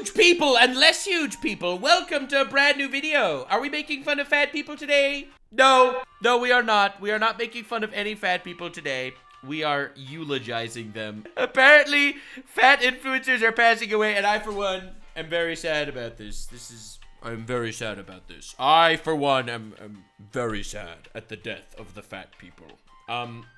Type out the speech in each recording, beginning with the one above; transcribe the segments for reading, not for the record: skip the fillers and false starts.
Huge people and less huge people, welcome to a brand new video. Are we making fun of fat people today? No, we are not. We are not making fun of any fat people today. We are eulogizing them. Apparently, fat influencers are passing away, and I, for one, am very sad about this. I'm very sad about this. I, for one, am very sad at the death of the fat people.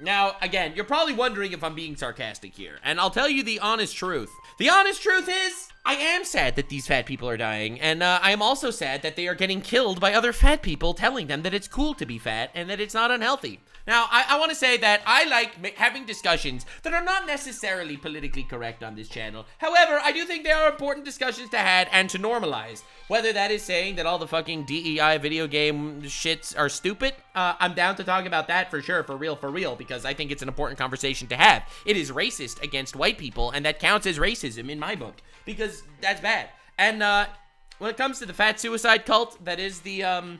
Now, again, you're probably wondering if I'm being sarcastic here, and I'll tell you the honest truth. The honest truth is, I am sad that these fat people are dying, and I am also sad that they are getting killed by other fat people telling them that it's cool to be fat and that it's not unhealthy. Now, I want to say that I like having discussions that are not necessarily politically correct on this channel. However, I do think they are important discussions to have and to normalize. Whether that is saying that all the fucking DEI video game shits are stupid, I'm down to talk about that for sure, for real, because I think it's an important conversation to have. It is racist against white people, and that counts as racism in my book, because that's bad. And when it comes to the fat suicide cult, that is the,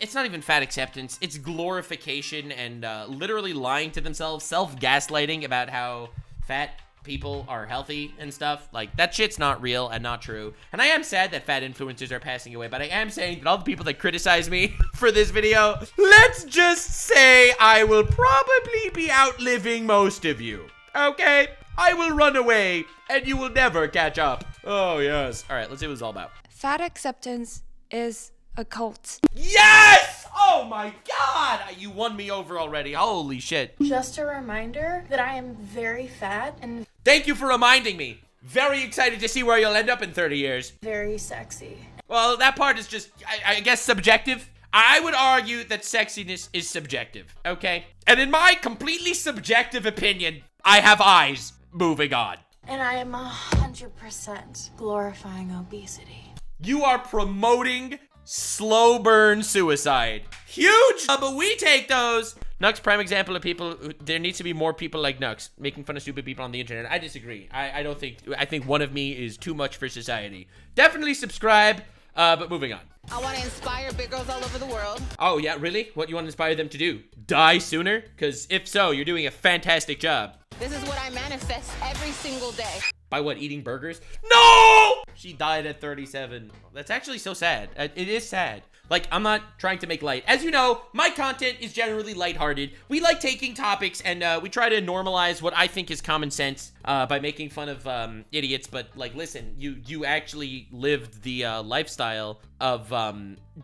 it's not even fat acceptance. It's glorification and literally lying to themselves, self-gaslighting about how fat people are healthy and stuff. Like, that shit's not real and not true. And I am sad that fat influencers are passing away, but I am saying that all the people that criticize me for this video, let's just say I will probably be outliving most of you, okay? I will run away, and you will never catch up. Oh, yes. All right, let's see what it's all about. Fat acceptance is a cult. Yes! Oh my god! You won me over already. Holy shit. Just a reminder that I am very fat and Thank you for reminding me. Very excited to see where you'll end up in 30 years. very sexy. Well, that part is just, I guess, subjective. I would argue that sexiness is subjective, okay? And in my completely subjective opinion, I have eyes. Moving on. And I am 100% glorifying obesity. You are promoting slow burn suicide. Huge! But we take those. Nux, prime example of people who, there needs to be more people like Nux making fun of stupid people on the internet. I disagree. I think one of me is too much for society. Definitely subscribe, but moving on. I want to inspire big girls all over the world. Oh yeah, really? What you want to inspire them to do? Die sooner? Because if so, you're doing a fantastic job. This is what I manifest every single day. By what, eating burgers? No! She died at 37. That's actually so sad. It is sad. Like, I'm not trying to make light. As you know, my content is generally lighthearted. We like taking topics and we try to normalize what I think is common sense by making fun of idiots. But like, listen, you actually lived the lifestyle of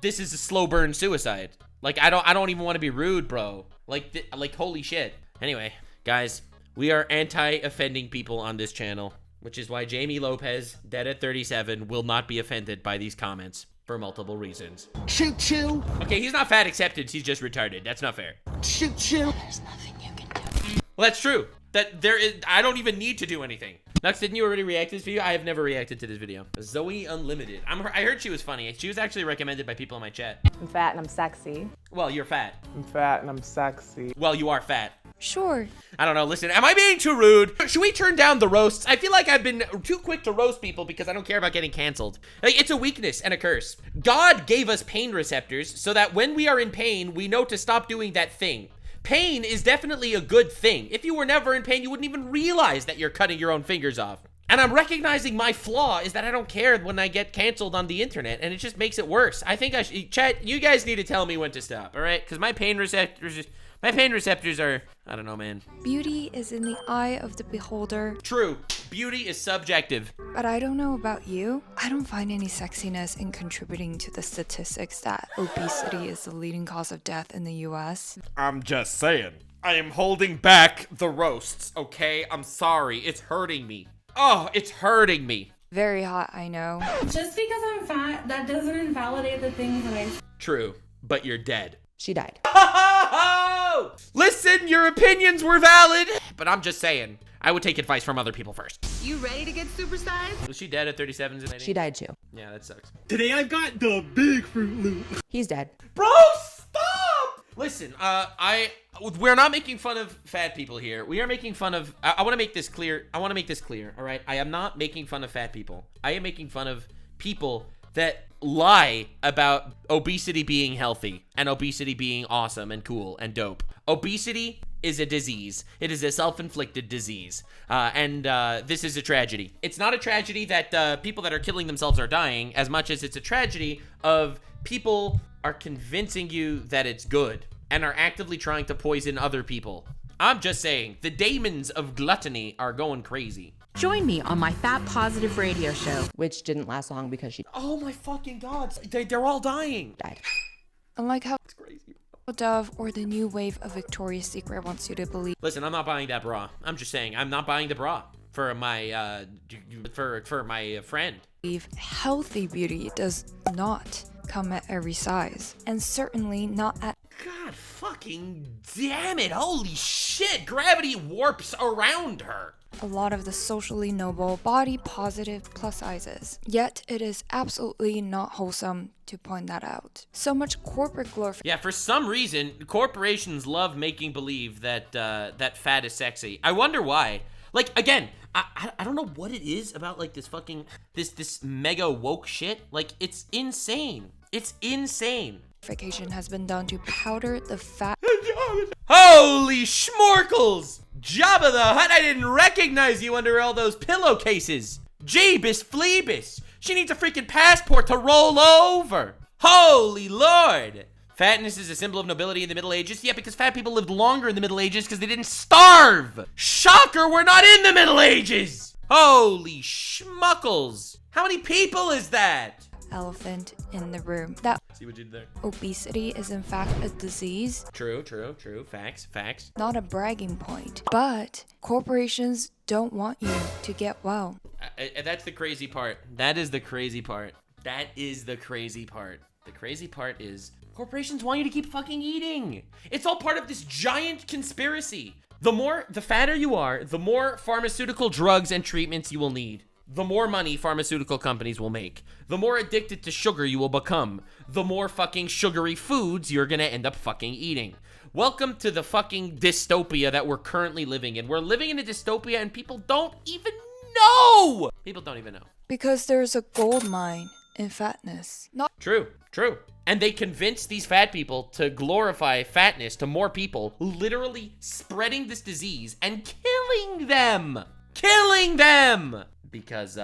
this is a slow burn suicide. Like, I don't even want to be rude, bro. Like holy shit. Anyway, guys, we are anti-offending people on this channel, which is why Jamie Lopez, dead at 37, will not be offended by these comments for multiple reasons. Choo choo. Okay, he's not fat acceptance, he's just retarded. That's not fair. Choo choo. There's nothing you can do. Well, that's true. I don't even need to do anything. Nux, didn't you already react to this video? I have never reacted to this video. Zoe Unlimited. I heard she was funny. She was actually recommended by people in my chat. I'm fat and I'm sexy. Well, you're fat. I'm fat and I'm sexy. Well, you are fat. Sure. I don't know, listen, am I being too rude? Should we turn down the roasts? I feel like I've been too quick to roast people because I don't care about getting canceled. Like, it's a weakness and a curse. God gave us pain receptors so that when we are in pain, we know to stop doing that thing. Pain is definitely a good thing. If you were never in pain, you wouldn't even realize that you're cutting your own fingers off. And I'm recognizing my flaw is that I don't care when I get canceled on the internet, and it just makes it worse. I think I should, chat, you guys need to tell me when to stop, all right? Because my pain receptors are, I don't know, man. Beauty is in the eye of the beholder. True, beauty is subjective. But I don't know about you. I don't find any sexiness in contributing to the statistics that obesity is the leading cause of death in the US. I'm just saying. I am holding back the roasts, okay? I'm sorry, it's hurting me. Oh, it's hurting me. Very hot, I know. Just because I'm fat, that doesn't invalidate the things that I... True, but you're dead. She died. Listen, your opinions were valid, but I'm just saying, I would take advice from other people first. You ready to get supersized? Was she dead at 37? She died too. Yeah, that sucks. Today I've got the big Fruit Loop. He's dead. Bro, stop! Listen, we're not making fun of fat people here. We are making fun of, I want to make this clear. All right? I am not making fun of fat people. I am making fun of people that lie about obesity being healthy and obesity being awesome and cool and dope. Obesity is a disease. It is a self-inflicted disease. And this is a tragedy. It's not a tragedy that people that are killing themselves are dying, as much as it's a tragedy of people are convincing you that it's good and are actively trying to poison other people. I'm just saying, the demons of gluttony are going crazy. Join me on my Fat Positive radio show, which didn't last long because she Oh my fucking god, they're all dying. died. Unlike how It's crazy. Dove or the new wave of Victoria's Secret wants you to believe Listen, I'm not buying that bra. I'm just saying, I'm not buying the bra for my for my friend. healthy beauty does not come at every size, and certainly not at God fucking damn it! Holy shit! Gravity warps around her. a lot of the socially noble, body positive plus sizes. Yet it is absolutely not wholesome to point that out. So much corporate glorification. Yeah, for some reason, corporations love making believe that that fat is sexy. I wonder why. Like, again, I don't know what it is about, like, this fucking this mega woke shit. Like, it's insane. It's insane. Has been done to powder the fat. Holy schmorkles! Jabba the Hutt, I didn't recognize you under all those pillowcases. Jeebus Fleebus. She needs a freaking passport to roll over. Holy Lord. Fatness is a symbol of nobility in the Middle Ages. Yeah, because fat people lived longer in the Middle Ages because they didn't starve. Shocker, we're not in the Middle Ages. Holy schmuckles. How many people is that? Elephant in the room. That See what you did there? obesity is in fact a disease, True. Facts. not a bragging point. But corporations don't want you to get well. That's the crazy part. That is the crazy part. That is the crazy part. The crazy part is corporations want you to keep fucking eating. It's all part of this giant conspiracy. The fatter you are, the more pharmaceutical drugs and treatments you will need. The more money pharmaceutical companies will make. The more addicted to sugar you will become. The more fucking sugary foods you're gonna end up fucking eating. Welcome to the fucking dystopia that we're currently living in. We're living in a dystopia and people don't even know. People don't even know. Because there's a gold mine in fatness. Not True. And they convince these fat people to glorify fatness to more people, literally spreading this disease and killing them. Because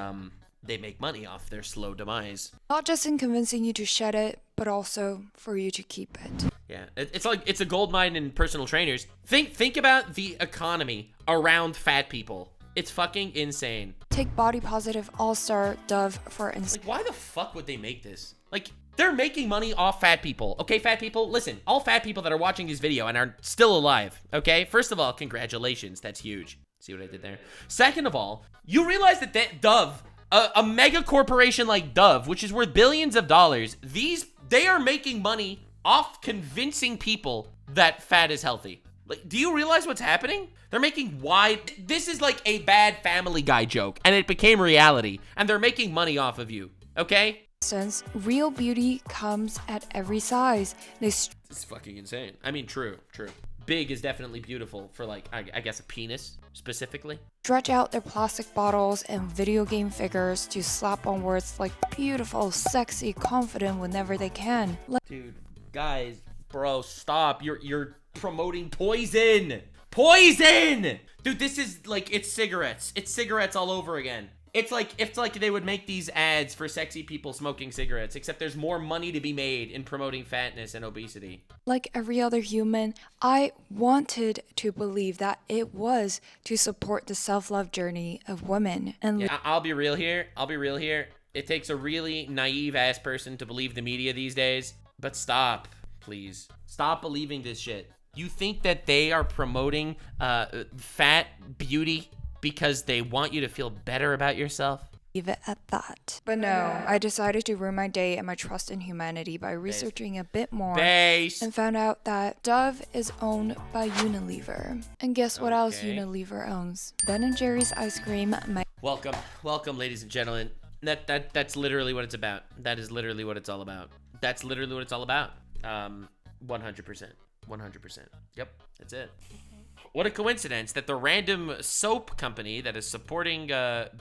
they make money off their slow demise. not just in convincing you to shed it, but also for you to keep it. Yeah, it's like it's a gold mine in personal trainers. Think about the economy around fat people. It's fucking insane. Take body positive all-star Dove for instance. Like, why the fuck would they make this? Like, they're making money off fat people. Okay, fat people, listen, all fat people that are watching this video and are still alive, okay? First of all, congratulations, that's huge. See what I did there? Second of all, you realize that Dove, a mega corporation like Dove, which is worth billions of dollars, they are making money off convincing people that fat is healthy. Like, do you realize what's happening? They're making this is like a bad Family Guy joke, and it became reality, and they're making money off of you, okay? Real beauty comes at every size. It's fucking insane. I mean, true. Big is definitely beautiful for, like, I guess a penis, specifically. Stretch out their plastic bottles and video game figures to slap on words like beautiful, sexy, confident whenever they can. Dude, guys, bro, stop. You're promoting poison. Poison! Dude, this is like, it's cigarettes. It's cigarettes all over again. It's like they would make these ads for sexy people smoking cigarettes, except there's more money to be made in promoting fatness and obesity. Like every other human, I wanted to believe that it was to support the self-love journey of women. And Yeah, I'll be real here. It takes a really naive ass person to believe the media these days. But stop, please. Stop believing this shit. You think that they are promoting fat beauty because they want you to feel better about yourself? leave it at that. But no, I decided to ruin my day and my trust in humanity by researching a bit more and found out that Dove is owned by Unilever. And guess what else Unilever owns? Ben & Jerry's ice cream. Welcome, ladies and gentlemen. That's literally what it's about. That is literally what it's all about. That's literally what it's all about. 100%. Yep, that's it. What a coincidence that the random soap company that is supporting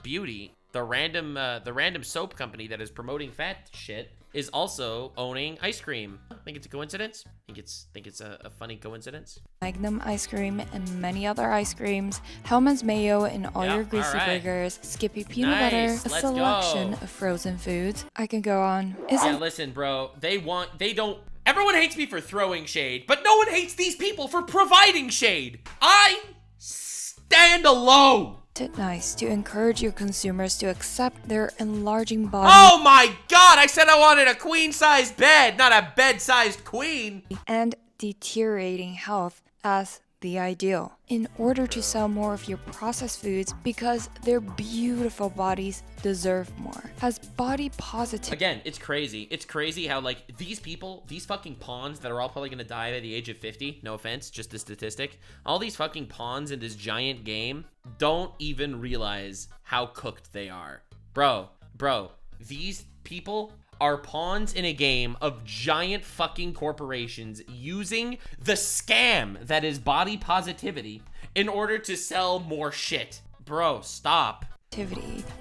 beauty the random soap company that is promoting fat shit is also owning ice cream. Think it's a coincidence? Think it's a funny coincidence? Magnum ice cream and many other ice creams, Hellman's mayo in all your greasy burgers, Skippy peanut butter, a selection of frozen foods. I can go on. Yeah, listen, bro. Everyone hates me for throwing shade, but no one hates these people for providing shade. I stand alone. Nice to encourage your consumers to accept their enlarging body. Oh my god, I said I wanted a queen-sized bed, not a bed-sized queen. And deteriorating health as the ideal in order to sell more of your processed foods because their beautiful bodies deserve more. Has body positive. Again, it's crazy. It's crazy how, like, these people, these fucking pawns that are all probably gonna die by the age of 50, no offense, just a statistic, all these fucking pawns in this giant game don't even realize how cooked they are. Bro, these people are pawns in a game of giant fucking corporations using the scam that is body positivity in order to sell more shit. Bro, stop.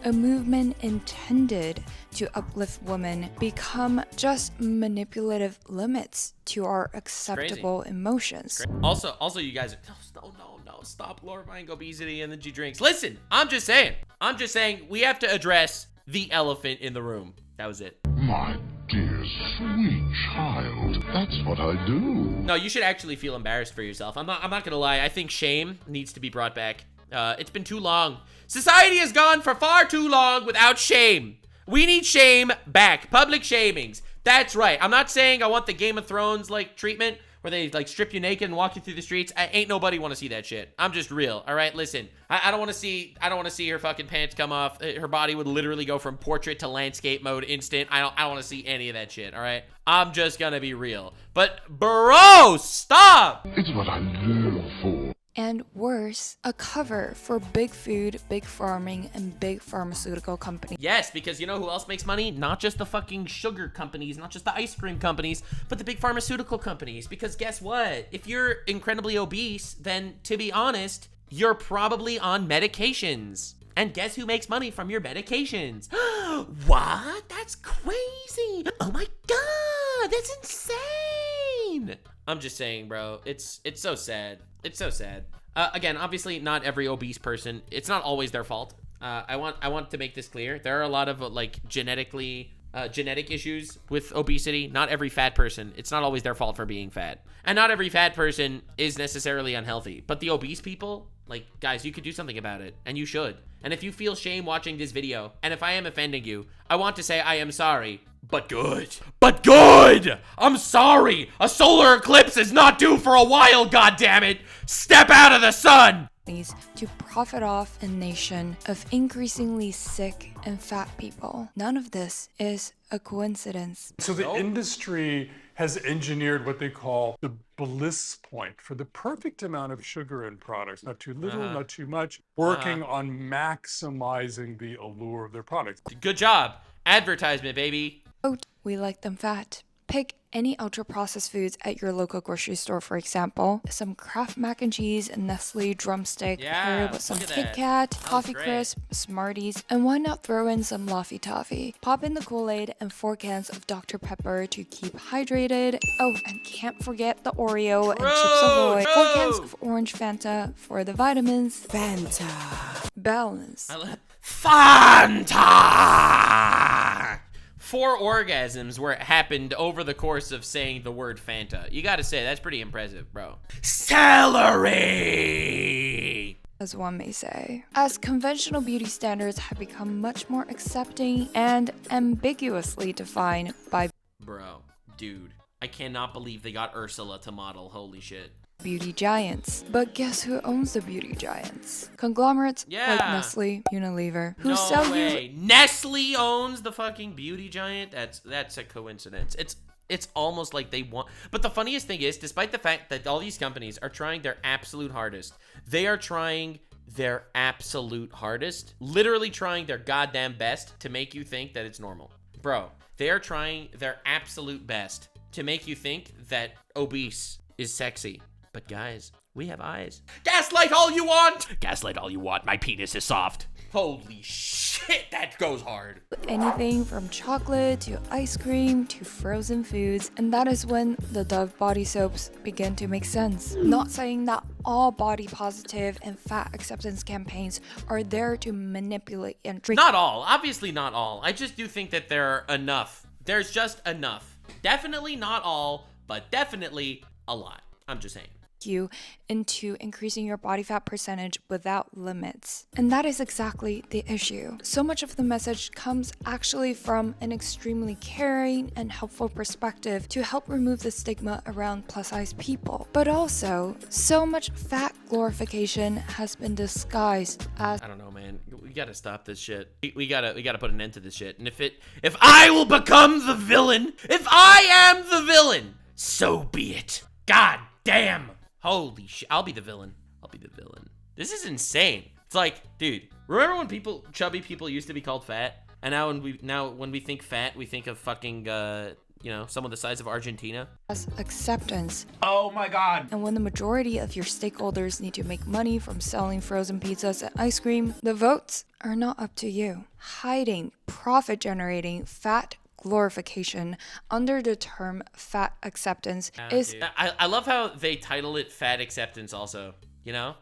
A movement intended to uplift women become just manipulative limits to our acceptable emotions. Also, you guys, no, stop glorifying obesity and energy drinks. Listen, I'm just saying, we have to address the elephant in the room. That was it. My dear sweet child, that's what I do. No, you should actually feel embarrassed for yourself. I'm not gonna lie. I think shame needs to be brought back. It's been too long. Society has gone for far too long without shame. We need shame back. Public shamings. That's right. I'm not saying I want the Game of Thrones like treatment where they like strip you naked and walk you through the streets. Ain't nobody want to see that shit. I'm just real. All right, listen. I don't want to see her fucking pants come off. Her body would literally go from portrait to landscape mode instant. I don't want to see any of that shit. All right. I'm just gonna be real. But bro, stop. It's what I live for. And worse, a cover for big food, big farming, and big pharmaceutical companies. Yes, because you know who else makes money? Not just the fucking sugar companies, not just the ice cream companies, but the big pharmaceutical companies. Because guess what? If you're incredibly obese, then to be honest, you're probably on medications. And guess who makes money from your medications? What? That's crazy. Oh my god, that's insane. I'm just saying, bro, it's so sad. It's so sad. Again, obviously not every obese person, it's not always their fault. I want to make this clear. There are a lot of like genetic issues with obesity. Not every fat person, it's not always their fault for being fat. And not every fat person is necessarily unhealthy. But the obese people, like, guys, you could do something about it, and you should. And if you feel shame watching this video, and if I am offending you, I want to say I am sorry. But good. But good! I'm sorry! A solar eclipse is not due for a while, goddammit! Step out of the sun! To profit off a nation of increasingly sick and fat people. None of this is a coincidence. So the industry has engineered what they call the bliss point for the perfect amount of sugar in products. Not too little, not too much. Working on maximizing the allure of their products. Good job. Advertisement, baby. We like them fat. Pick any ultra-processed foods at your local grocery store, for example. Some Kraft mac and cheese and Nestle drumstick paired with some Kit Kat, Coffee Crisp, Smarties, and why not throw in some Laffy Taffy? Pop in the Kool-Aid and 4 cans of Dr. Pepper to keep hydrated. Oh, and can't forget the Oreo and Chips Ahoy. 4 cans of Orange Fanta for the vitamins. Fanta. Balance. Fanta! 4 orgasms where it happened over the course of saying the word Fanta. You gotta say, that's pretty impressive, bro. Celery! As one may say. As conventional beauty standards have become much more accepting and ambiguously defined by Bro, dude, I cannot believe they got Ursula to model, holy shit. Beauty giants. But guess who owns the beauty giants? Conglomerates like Nestle, Unilever, who sell you. Nestle owns the fucking beauty giant? That's a coincidence. It's almost like they want. But the funniest thing is, despite the fact that all these companies are trying their absolute hardest, they are trying their absolute hardest, literally trying their goddamn best to make you think that it's normal. Bro, they are trying their absolute best to make you think that obese is sexy. But guys, we have eyes. Gaslight all you want! Gaslight all you want, my penis is soft. Holy shit, that goes hard. Anything from chocolate to ice cream to frozen foods, and that is when the Dove body soaps begin to make sense. Not saying that all body positive and fat acceptance campaigns are there to manipulate and trick. Not all, obviously not all. I just do think that there are enough. There's just enough. Definitely not all, but definitely a lot. I'm just saying. You into increasing your body fat percentage without limits. And that is exactly the issue. So much of the message comes actually from an extremely caring and helpful perspective to help remove the stigma around plus-size people. But also, so much fat glorification has been disguised as, I don't know, man. We gotta stop this shit. We gotta put an end to this shit. And if I will become the villain, if I am the villain, so be it. God damn. Holy shit, I'll be the villain. I'll be the villain. This is insane. It's like, dude, remember when chubby people used to be called fat? And now when we think fat, we think of fucking, someone the size of Argentina? as acceptance. Oh my God. And when the majority of your stakeholders need to make money from selling frozen pizzas and ice cream, the votes are not up to you. Hiding profit-generating fat glorification under the term fat acceptance is... Dude. I love how they title it fat acceptance also, you know?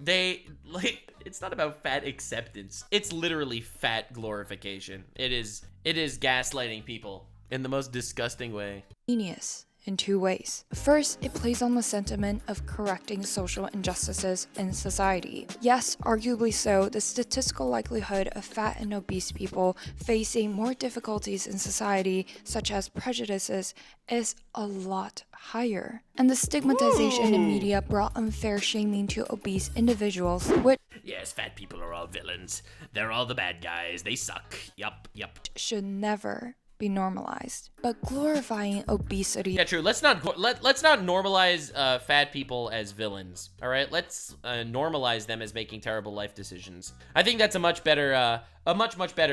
It's not about fat acceptance. It's literally fat glorification. It is gaslighting people in the most disgusting way. Genius in two ways. First, it plays on the sentiment of correcting social injustices in society. Yes, arguably so, the statistical likelihood of fat and obese people facing more difficulties in society, such as prejudices, is a lot higher. And the stigmatization in media brought unfair shaming to obese individuals, which yes, fat people are all villains. They're all the bad guys. They suck. Yup. should never be normalized. But glorifying obesity... Yeah, true. Let's not normalize fat people as villains. All right, let's normalize them as making terrible life decisions. I think that's a much better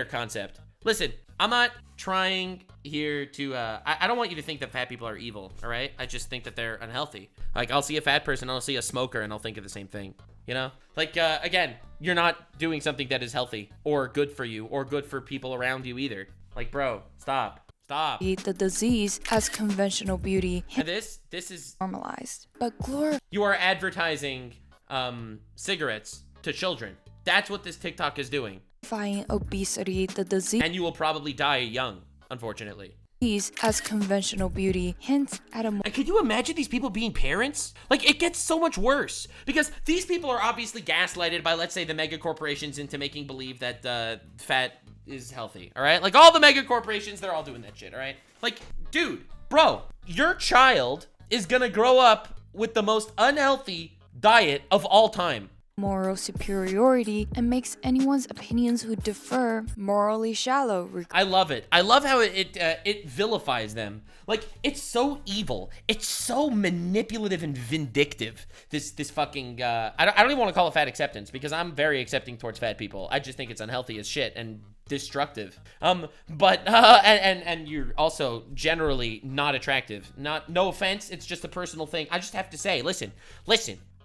concept. Listen, I'm not trying here to. I don't want you to think that fat people are evil. All right, I just think that they're unhealthy. Like, I'll see a fat person, I'll see a smoker, and I'll think of the same thing. You know, like again, you're not doing something that is healthy or good for you or good for people around you either. Like, bro, stop. The disease as conventional beauty. And this is normalized. But you are advertising cigarettes to children. That's what this TikTok is doing. glorifying obesity, the disease. And you will probably die young, unfortunately. As conventional beauty hints at a more... And can you imagine these people being parents? Like, it gets so much worse because these people are obviously gaslighted by, let's say, the mega corporations into making believe that fat is healthy, all right? Like, all the mega corporations, they're all doing that shit, all right? Like, dude, bro, your child is gonna grow up with the most unhealthy diet of all time. Moral superiority and makes anyone's opinions who differ morally shallow. I love it. I love how it vilifies them. Like, it's so evil. It's so manipulative and vindictive. This fucking I don't even want to call it fat acceptance because I'm very accepting towards fat people. I just think it's unhealthy as shit and destructive. But you're also generally not attractive. No offense, it's just a personal thing. I just have to say, listen.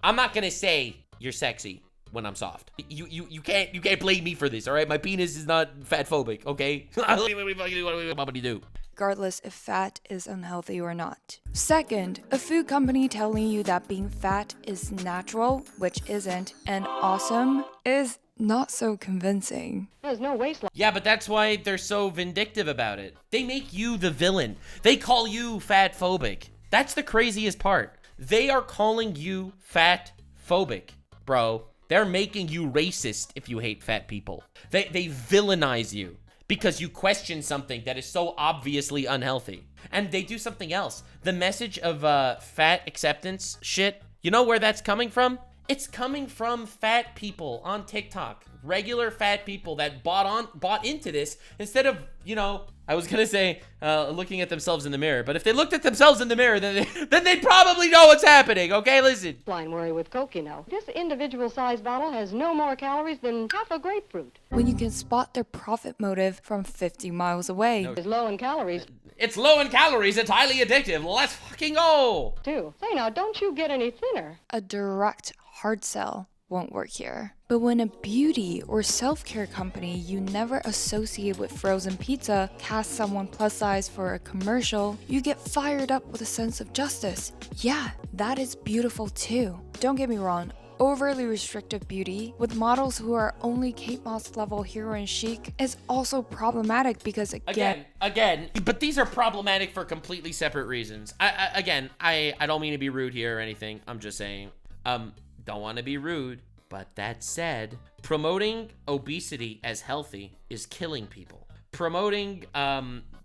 I'm not gonna say you're sexy when I'm soft. You can't blame me for this, all right? My penis is not fat phobic, okay? What do you do? Regardless if fat is unhealthy or not. Second, a food company telling you that being fat is natural, which isn't, and awesome is not so convincing. There's no waistline. Yeah, but that's why they're so vindictive about it. They make you the villain. They call you fat phobic. That's the craziest part. They are calling you fat phobic. Bro, they're making you racist if you hate fat people. They villainize you because you question something that is so obviously unhealthy. And they do something else. The message of fat acceptance shit, you know where that's coming from? It's coming from fat people on TikTok. Regular fat people that bought into this instead of, I was gonna say looking at themselves in the mirror, but if they looked at themselves in the mirror, then they'd probably know what's happening, okay? Listen. Blind worry with Coke, This individual size bottle has no more calories than half a grapefruit. When you can spot their profit motive from 50 miles away. No. It's low in calories. It's low in calories, it's highly addictive. Let's fucking go. Say now, don't you get any thinner? A direct hard sell. won't work here. But when a beauty or self-care company you never associate with frozen pizza casts someone plus size for a commercial, you get fired up with a sense of justice. Yeah, that is beautiful too. Don't get me wrong, overly restrictive beauty with models who are only Kate Moss level heroine chic is also problematic because again, but these are problematic for completely separate reasons. I don't mean to be rude here or anything. I'm just saying, don't want to be rude. But that said, promoting obesity as healthy is killing people. Promoting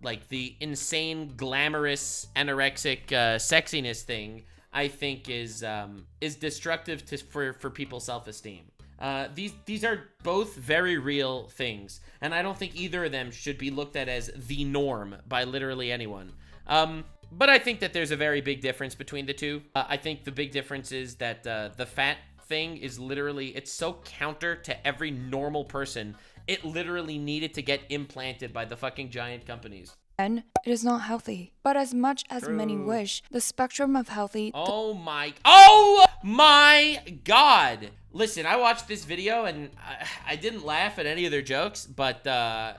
like the insane, glamorous, anorexic sexiness thing, I think is destructive for people's self-esteem. These are both very real things, and I don't think either of them should be looked at as the norm by literally anyone. But I think that there's a very big difference between the two. I think the big difference is that the fat thing is literally, it's so counter to every normal person. It literally needed to get implanted by the fucking giant companies. And it is not healthy. But as much as many wish, the spectrum of healthy... Oh my God. Listen, I watched this video and I didn't laugh at any of their jokes, but the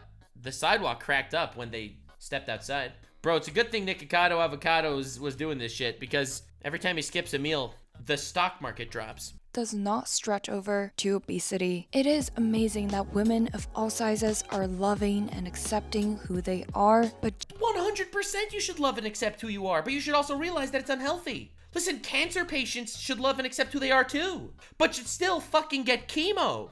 sidewalk cracked up when they stepped outside. Bro, it's a good thing Nikocado Avocado was doing this shit, because every time he skips a meal, the stock market drops. Does not stretch over to obesity. It is amazing that women of all sizes are loving and accepting who they are, but 100% you should love and accept who you are, but you should also realize that it's unhealthy. Listen, cancer patients should love and accept who they are too, but should still fucking get chemo.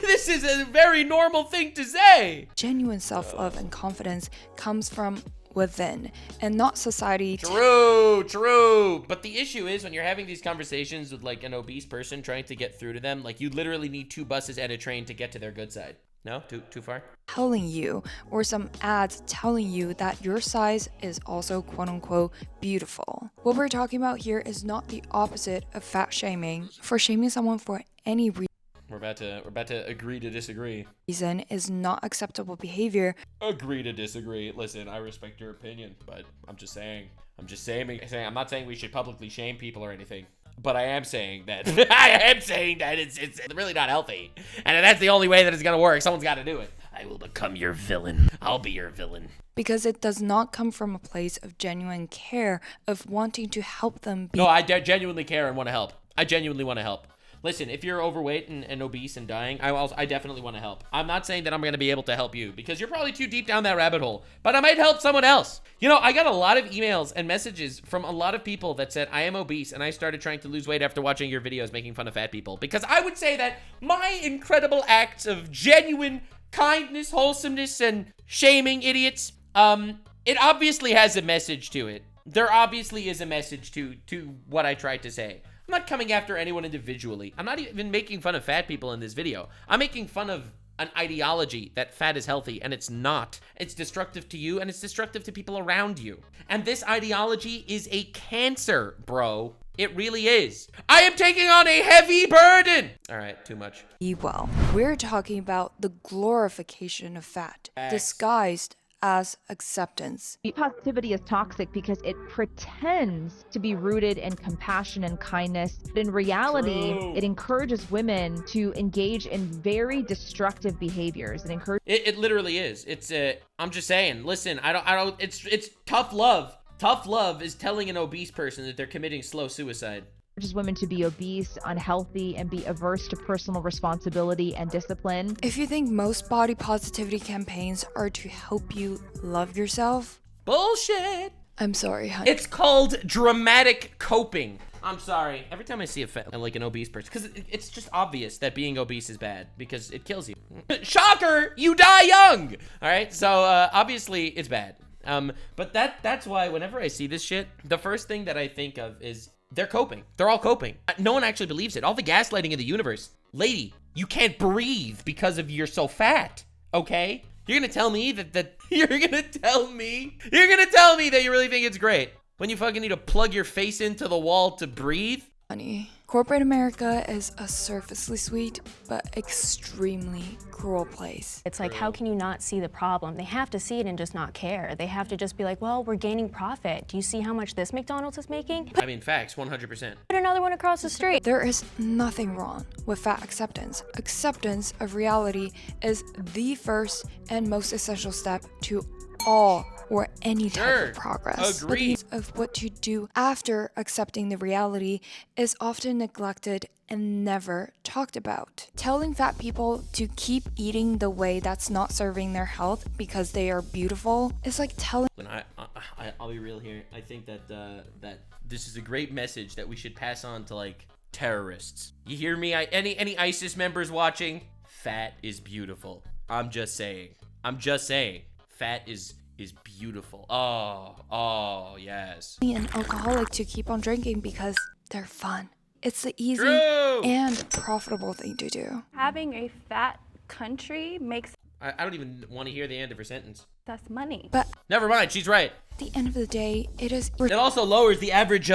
This is a very normal thing to say. Genuine self-love and confidence comes from within and not society. True. But the issue is when you're having these conversations with like an obese person trying to get through to them, like you literally need 2 buses and a train to get to their good side. No? Too far? Telling you, or some ads telling you that your size is also quote-unquote beautiful. What we're talking about here is not the opposite of fat shaming. For shaming someone for any reason, We're about to agree to disagree. Reason is not acceptable behavior. Agree to disagree. Listen, I respect your opinion, but I'm just saying. I'm not saying we should publicly shame people or anything, but I am saying that it's really not healthy, and if that's the only way that it's gonna work, someone's got to do it. I will become your villain. I'll be your villain. Because it does not come from a place of genuine care, of wanting to help them be. No, I genuinely care and want to help. I genuinely want to help. Listen, if you're overweight and obese and dying, I definitely want to help. I'm not saying that I'm going to be able to help you, because you're probably too deep down that rabbit hole, but I might help someone else. You know, I got a lot of emails and messages from a lot of people that said, I am obese, and I started trying to lose weight after watching your videos making fun of fat people, because I would say that my incredible acts of genuine kindness, wholesomeness, and shaming idiots, it obviously has a message to it. There obviously is a message to what I tried to say. I'm not coming after anyone individually. I'm not even making fun of fat people in this video. I'm making fun of an ideology that fat is healthy, and it's not. It's destructive to you, and it's destructive to people around you. And this ideology is a cancer, bro. It really is. I am taking on a heavy burden. All right, too much. Well, we're talking about the glorification of fat, disguised as acceptance. Positivity is toxic because it pretends to be rooted in compassion and kindness. But in reality, it encourages women to engage in very destructive behaviors. It literally is. I'm just saying, listen, it's tough love. Tough love is telling an obese person that they're committing slow suicide. Encourages women to be obese, unhealthy, and be averse to personal responsibility and discipline. If you think most body positivity campaigns are to help you love yourself, bullshit. I'm sorry, honey. It's called dramatic coping. I'm sorry. Every time I see an obese person, because it's just obvious that being obese is bad because it kills you. Shocker, you die young. All right, so obviously it's bad. But that's why whenever I see this shit, the first thing that I think of is they're coping. They're all coping. No one actually believes it. All the gaslighting in the universe. Lady, you can't breathe because you're so fat, okay? You're gonna tell me that you're gonna tell me that you really think it's great when you fucking need to plug your face into the wall to breathe? Honey, Corporate America is a surfacely sweet but extremely cruel place. It's like, how can you not see the problem? They have to see it and just not care. They have to just be like, well, we're gaining profit. Do you see how much this McDonald's is making? I mean, facts, 100%. Put another one across the street. There is nothing wrong with fat acceptance. Acceptance of reality is the first and most essential step to all or any type of progress. Agreed. But of what to do after accepting the reality is often neglected and never talked about. Telling fat people to keep eating the way that's not serving their health because they are beautiful is like telling. I'll be real here. I think that that this is a great message that we should pass on to like terrorists. You hear me? Any ISIS members watching? Fat is beautiful. I'm just saying. Fat is beautiful. Oh, yes. An alcoholic to keep on drinking because they're fun. It's the easy and profitable thing to do. Having a fat country makes I don't even want to hear the end of her sentence. us money. But Never mind, she's right. at the end of the day, it is. It also lowers the average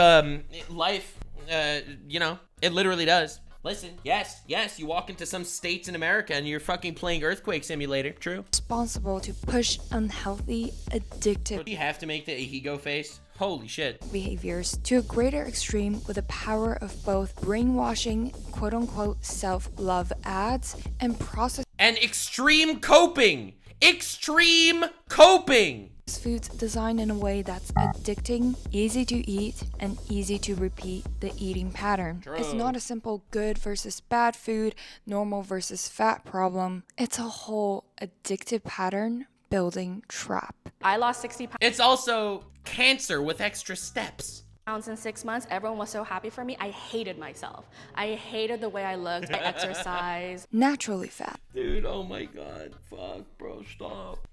life. It literally does. Listen, yes, you walk into some states in America and you're fucking playing Earthquake Simulator. True. Responsible to push unhealthy, addictive Do you have to make the Ehigo face? Holy shit. behaviors to a greater extreme with the power of both brainwashing, quote-unquote self-love ads and processed And extreme coping. Extreme coping. foods designed in a way that's addicting, easy to eat, and easy to repeat the eating pattern. True. It's not a simple good versus bad food, normal versus fat problem. It's a whole addictive pattern building trap. I lost 60 It's also cancer with extra steps. pounds in 6 months. Everyone was so happy for me. I hated myself. I hated the way I looked. I exercised. Naturally fat. Dude, oh my god. Fuck, bro, stop.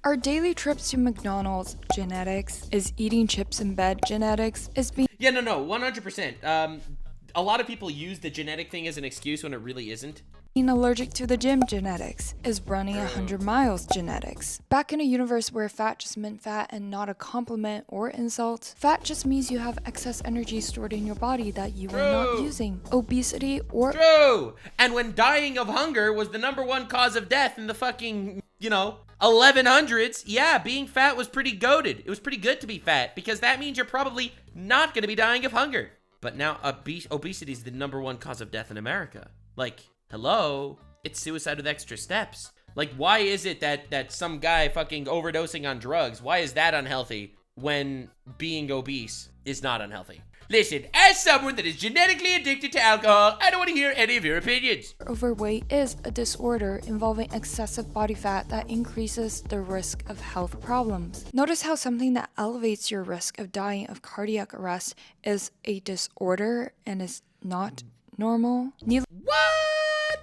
Our daily trips to McDonald's genetics? Is eating chips in bed genetics? Is being Yeah, no, 100%. A lot of people use the genetic thing as an excuse when it really isn't. allergic to the gym genetics? Is running 100 miles genetics? Back in a universe where fat just meant fat and not a compliment or insult, fat just means you have excess energy stored in your body that you are not using. Obesity or True! And when dying of hunger was the #1 cause of death in the fucking, 1100s, yeah, being fat was pretty goated. It was pretty good to be fat because that means you're probably not going to be dying of hunger. But now obesity is the #1 cause of death in America. Like, hello? It's suicide with extra steps. Like, why is it that some guy fucking overdosing on drugs, why is that unhealthy when being obese is not unhealthy? Listen, as someone that is genetically addicted to alcohol, I don't want to hear any of your opinions. overweight is a disorder involving excessive body fat that increases the risk of health problems. Notice how something that elevates your risk of dying of cardiac arrest is a disorder and is not normal. What?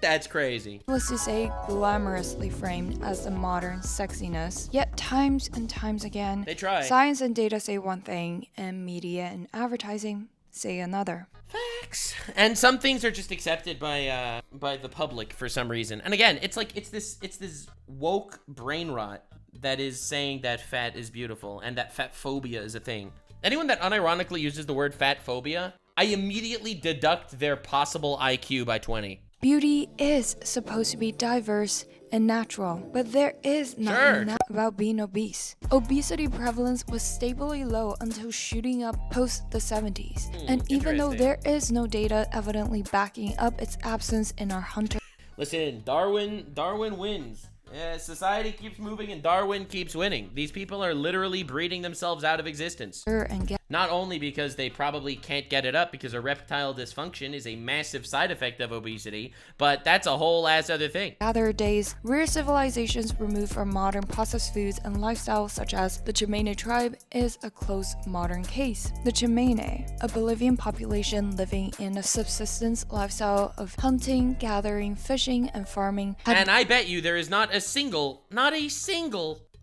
That's crazy. Needless to say, glamorously framed as the modern sexiness. Yet times and times again, They try. science and data say one thing, and media and advertising say another. Facts. And some things are just accepted by the public for some reason. And again, it's this woke brain rot that is saying that fat is beautiful and that fat phobia is a thing. Anyone that unironically uses the word fat phobia, I immediately deduct their possible IQ by 20. Beauty is supposed to be diverse and natural, but there is nothing about being obese. Obesity prevalence was stably low until shooting up post the 70s. And even though there is no data evidently backing up its absence in our hunter. Listen, Darwin wins. Society keeps moving and Darwin keeps winning. These people are literally breeding themselves out of existence. Not only because they probably can't get it up because erectile dysfunction is a massive side effect of obesity, but that's a whole ass other thing. Other days, rare civilizations removed from modern processed foods and lifestyles such as the Chimene tribe is a close modern case. The Chimene, a Bolivian population living in a subsistence lifestyle of hunting, gathering, fishing, and farming. And I bet you there is not a single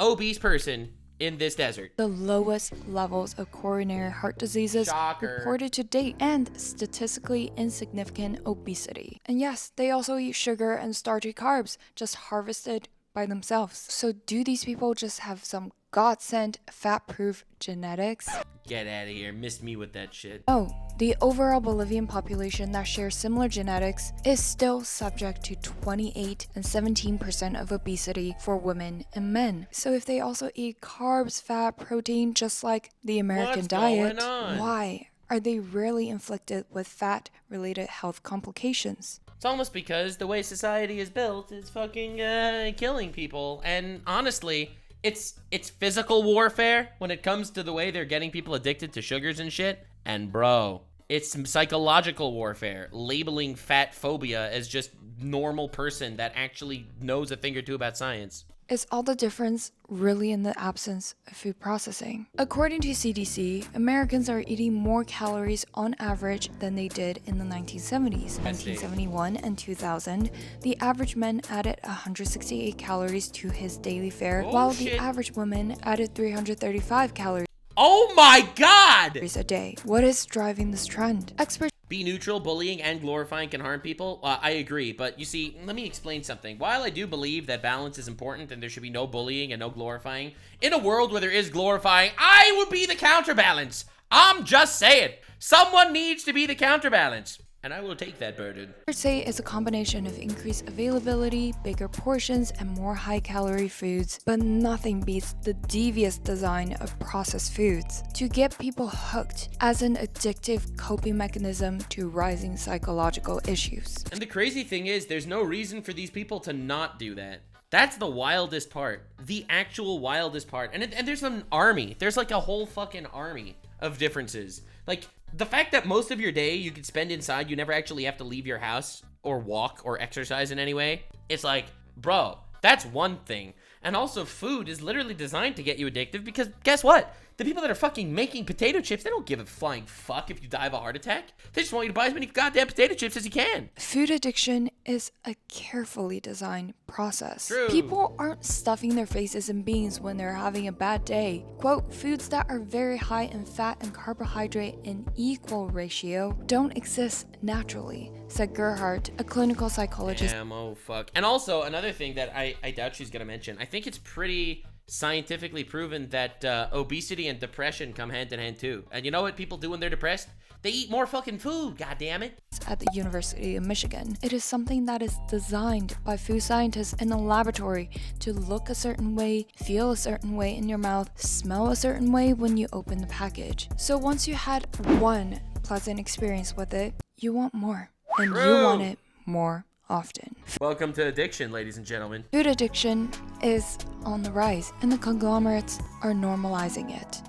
obese person in this desert. The lowest levels of coronary heart diseases reported to date and statistically insignificant obesity. And yes, they also eat sugar and starchy carbs, just harvested by themselves. So do these people just have some God-sent fat-proof genetics? Get out of here. Missed me with that shit. Oh, the overall Bolivian population that shares similar genetics is still subject to 28 and 17% of obesity for women and men. So if they also eat carbs, fat, protein, just like the American diet, why are they rarely inflicted with fat-related health complications? It's almost because the way society is built is fucking killing people. And honestly, it's physical warfare when it comes to the way they're getting people addicted to sugars and shit. And bro, it's some psychological warfare, labeling fat phobia as just normal person that actually knows a thing or two about science. Is all the difference really in the absence of food processing? According to CDC, Americans are eating more calories on average than they did in the 1970s. 1971 and 2000, the average man added 168 calories to his daily fare, while the average woman added 335 calories. Oh my God! A day. What is driving this trend? Experts be neutral, bullying and glorifying can harm people. I agree, but you see, let me explain something. While I do believe that balance is important and there should be no bullying and no glorifying, in a world where there is glorifying, I would be the counterbalance. I'm just saying. Someone needs to be the counterbalance. And I will take that burden. I'd say it's a combination of increased availability, bigger portions, and more high-calorie foods, but nothing beats the devious design of processed foods to get people hooked as an addictive coping mechanism to rising psychological issues. And the crazy thing is, there's no reason for these people to not do that. That's the wildest part. The actual wildest part. And there's an army. There's like a whole fucking army of differences. Like, the fact that most of your day you could spend inside, you never actually have to leave your house or walk or exercise in any way. It's like, bro, that's one thing. And also, food is literally designed to get you addictive because guess what? The people that are fucking making potato chips, they don't give a flying fuck if you die of a heart attack. They just want you to buy as many goddamn potato chips as you can. Food addiction is a carefully designed process. True. People aren't stuffing their faces in beans when they're having a bad day. Quote, foods that are very high in fat and carbohydrate in equal ratio don't exist naturally, said Gerhardt, a clinical psychologist. Damn, oh fuck. And also, another thing that I doubt she's gonna mention, I think it's pretty scientifically proven that obesity and depression come hand in hand too. And you know what people do when they're depressed? They eat more fucking food, goddammit. At the University of Michigan, it is something that is designed by food scientists in a laboratory to look a certain way, feel a certain way in your mouth, smell a certain way when you open the package. So once you had one pleasant experience with it, you want more. And you want it more often. Welcome to addiction, ladies and gentlemen. Food addiction is on the rise, and the conglomerates are normalizing it.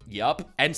Yup. And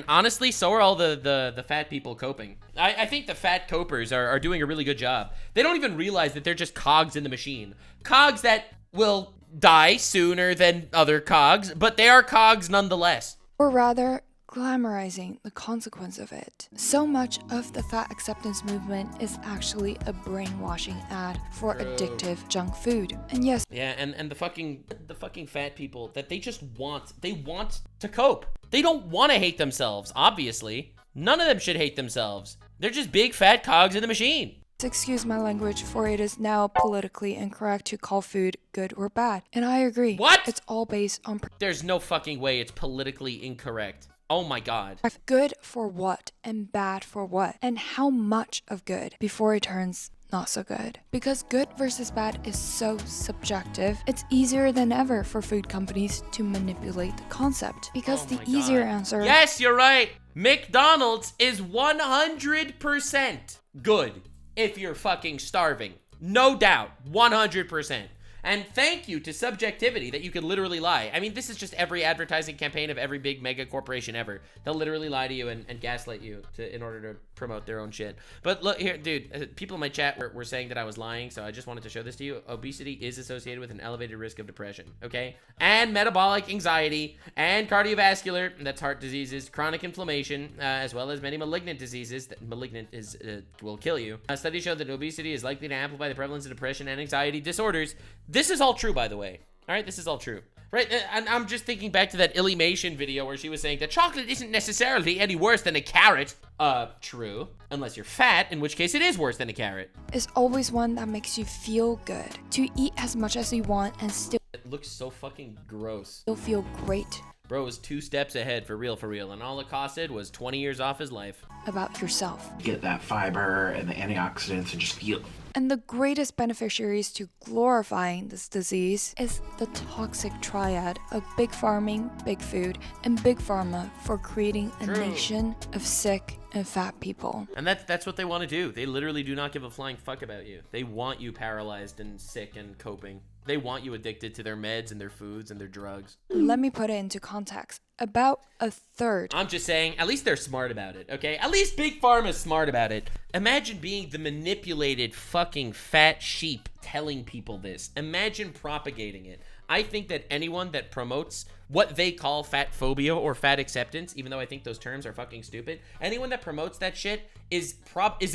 honestly, so are all the fat people coping. I think the fat copers are doing a really good job. They don't even realize that they're just cogs in the machine. Cogs that will die sooner than other cogs, but they are cogs nonetheless. Or rather, glamorizing the consequence of it. So much of the fat acceptance movement is actually a brainwashing ad for addictive junk food. And yes, yeah, and the fucking fat people that they want to cope. They don't want to hate themselves, obviously. None of them should hate themselves. They're just big fat cogs in the machine. Excuse my language, for it is now politically incorrect to call food good or bad. And I agree. What? It's all based on... There's no fucking way it's politically incorrect. Oh my God. Good for what and bad for what, and how much of good before it turns not so good. Because good versus bad is so subjective, it's easier than ever for food companies to manipulate the concept. Because the easier answer... Yes, you're right. McDonald's is 100% good if you're fucking starving. No doubt. 100%. And thank you to subjectivity that you could literally lie. I mean, this is just every advertising campaign of every big mega corporation ever. They'll literally lie to you and gaslight you in order to promote their own shit. But look here, dude, people in my chat were saying that I was lying, so I just wanted to show this to you. Obesity is associated with an elevated risk of depression, okay? And metabolic anxiety, and cardiovascular, that's heart diseases, chronic inflammation, as well as many malignant diseases. Malignant will kill you. Studies show that obesity is likely to amplify the prevalence of depression and anxiety disorders. This is all true, by the way. All right, this is all true. Right, and I'm just thinking back to that Illymation video where she was saying that chocolate isn't necessarily any worse than a carrot. True. Unless you're fat, in which case it is worse than a carrot. Is always one that makes you feel good. To eat as much as you want and still It looks so fucking gross. feel great Bro was 2 steps ahead for real, and all it costed was 20 years off his life. about yourself. Get that fiber and the antioxidants and just feel. And the greatest beneficiaries to glorifying this disease is the toxic triad of big farming, big food, and big pharma for creating a nation of sick and fat people. And that's what they want to do. They literally do not give a flying fuck about you. They want you paralyzed and sick and coping. They want you addicted to their meds and their foods and their drugs. Let me put it into context. About a third. I'm just saying, at least they're smart about it, okay? At least Big Pharma's smart about it. Imagine being the manipulated fucking fat sheep telling people this. Imagine propagating it. I think that anyone that promotes what they call fat phobia or fat acceptance, even though I think those terms are fucking stupid, anyone that promotes that shit is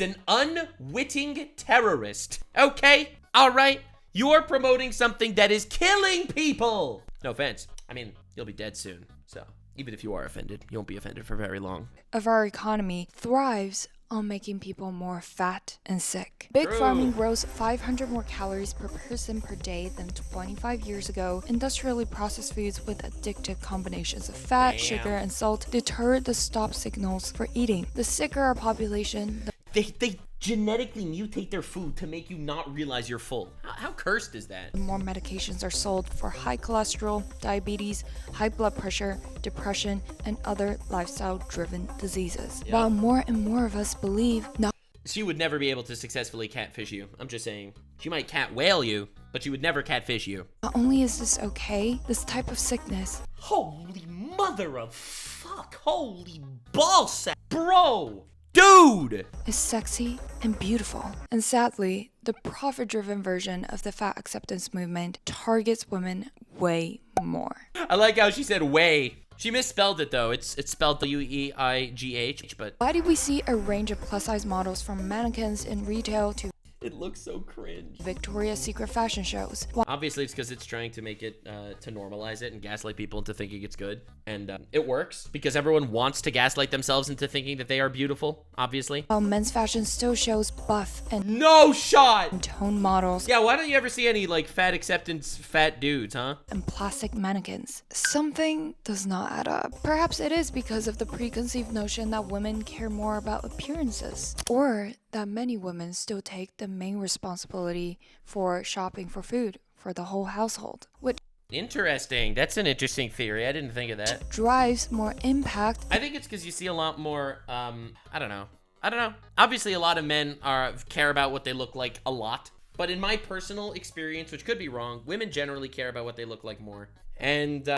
an unwitting terrorist, okay? All right? You're promoting something that is killing people. No offense. I mean, you'll be dead soon. So even if you are offended, you won't be offended for very long. Of our economy thrives on making people more fat and sick. Big farming grows 500 more calories per person per day than 25 years ago. Industrially processed foods with addictive combinations of fat, sugar, and salt deter the stop signals for eating. The sicker our population, They genetically mutate their food to make you not realize you're full. How cursed is that? the more medications are sold for high cholesterol, diabetes, high blood pressure, depression, and other lifestyle-driven diseases. Yep. While more and more of us believe not She would never be able to successfully catfish you. I'm just saying. She might cat whale you, but she would never catfish you. only is this okay, this type of sickness Holy mother of fuck. Holy ballsack. Bro. Dude! is sexy and beautiful. And sadly, the profit-driven version of the fat acceptance movement targets women way more. I like how she said way. She misspelled it though. It's spelled W-E-I-G-H, but Why do we see a range of plus-size models from mannequins in retail to it looks so cringe. Victoria's Secret fashion shows? Obviously, it's because it's trying to make it, to normalize it and gaslight people into thinking it's good. And it works because everyone wants to gaslight themselves into thinking that they are beautiful, obviously. While men's fashion still shows buff and no shot and toned models. Yeah, why don't you ever see any, like, fat acceptance fat dudes, huh? And plastic mannequins. Something does not add up. Perhaps it is because of the preconceived notion that women care more about appearances. Or that many women still take the main responsibility for shopping for food for the whole household, which Interesting. That's an interesting theory. I didn't think of that. drives more impact. I think it's because you see a lot more, I don't know. Obviously, a lot of men care about what they look like a lot. But in my personal experience, which could be wrong, women generally care about what they look like more. And,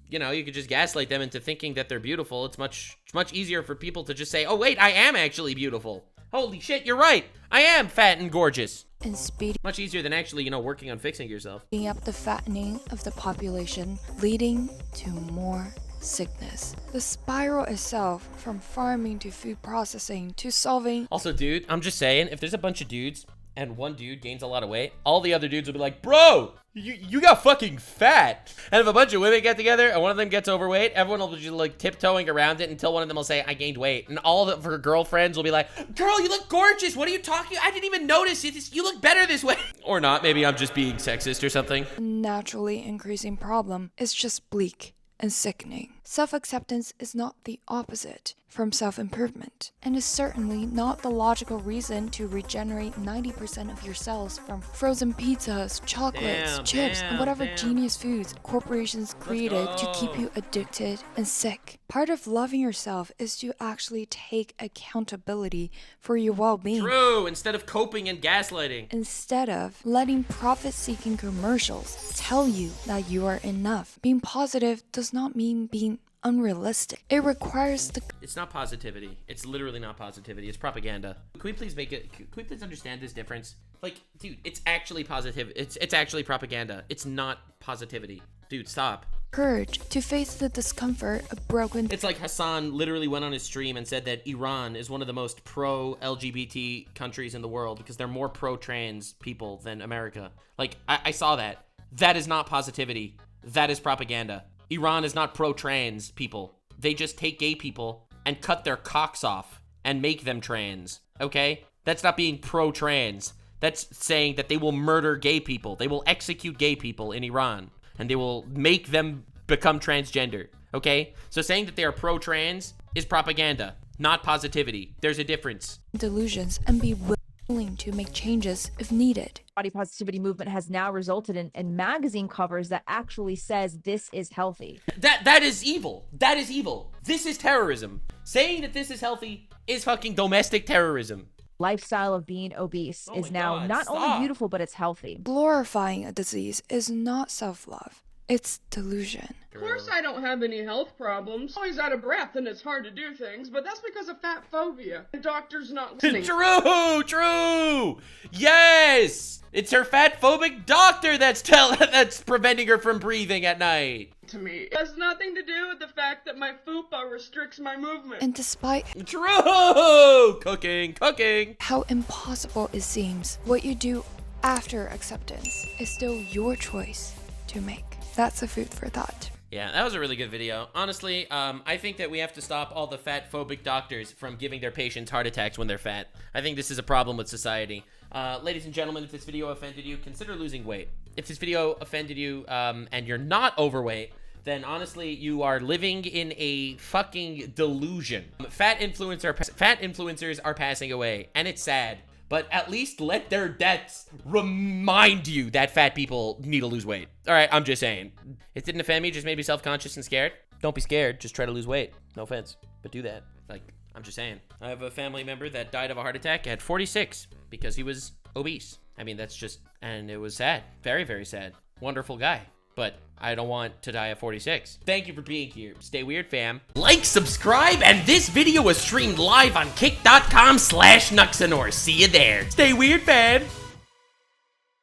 you know, you could just gaslight them into thinking that they're beautiful. It's much easier for people to just say, oh, wait, I am actually beautiful. Holy shit, you're right. I am fat and gorgeous. And speeding Much easier than actually, you know, working on fixing yourself. up the fattening of the population, leading to more sickness. The spiral itself, from farming to food processing to solving. Also, dude, I'm just saying, if there's a bunch of dudes and one dude gains a lot of weight, all the other dudes will be like, bro, you got fucking fat. And if a bunch of women get together and one of them gets overweight, everyone will be like tiptoeing around it until one of them will say, I gained weight. And all of her girlfriends will be like, girl, you look gorgeous. What are you talking? I didn't even notice it. You look better this way. Or not. Maybe I'm just being sexist or something. Naturally increasing problem is just bleak and sickening. Self-acceptance is not the opposite from self-improvement, and is certainly not the logical reason to regenerate 90% of your cells from frozen pizzas, chocolates, chips, and whatever genius foods corporations created to keep you addicted and sick. Part of loving yourself is to actually take accountability for your well-being. True, instead of coping and gaslighting. Instead of letting profit-seeking commercials tell you that you are enough. Being positive does not mean being unrealistic. It requires the... It's not positivity. It's literally not positivity. It's propaganda. Can we please understand this difference? Like, dude, it's actually positive. It's actually propaganda. It's not positivity. Dude, stop. Courage to face the discomfort of broken... It's like Hassan literally went on his stream and said that Iran is one of the most pro-LGBT countries in the world because they're more pro-trans people than America. Like, I saw that. That is not positivity. that is propaganda. Iran is not pro-trans people. They just take gay people and cut their cocks off and make them trans, okay? That's not being pro-trans. That's saying that they will murder gay people. They will execute gay people in Iran, and they will make them become transgender, okay? So saying that they are pro-trans is propaganda, not positivity. There's a difference. Delusions and be willing to make changes if needed. Body positivity movement has now resulted in magazine covers that actually says this is healthy. That is evil. That is evil. This is terrorism. Saying that this is healthy is fucking domestic terrorism. Lifestyle of being obese is now not only beautiful, but it's healthy. Glorifying a disease is not self-love. It's delusion. Of course I don't have any health problems. Always out of breath and it's hard to do things, but that's because of fat phobia. And doctors not listening. True! Yes! It's her fat phobic doctor that's preventing her from breathing at night. To me. It has nothing to do with the fact that my fupa restricts my movement. And despite cooking how impossible it seems, what you do after acceptance is still your choice to make. That's a food for thought. Yeah, that was a really good video. Honestly, I think that we have to stop all the fat phobic doctors from giving their patients heart attacks when they're fat. I think this is a problem with society. Ladies and gentlemen, if this video offended you, consider losing weight. If this video offended you and you're not overweight, then honestly, you are living in a fucking delusion. Fat influencers are passing away, and it's sad. But at least let their deaths remind you that fat people need to lose weight. All right, I'm just saying. It didn't offend me, just made me self-conscious and scared. Don't be scared, just try to lose weight. No offense, but do that. Like, I'm just saying. I have a family member that died of a heart attack at 46 because he was obese. I mean, that's just, and it was sad. Very, very sad. Wonderful guy. But I don't want to die at 46. Thank you for being here. Stay weird, fam. Like, subscribe, and this video was streamed live on kick.com/Nuxanor. See you there. Stay weird, fam.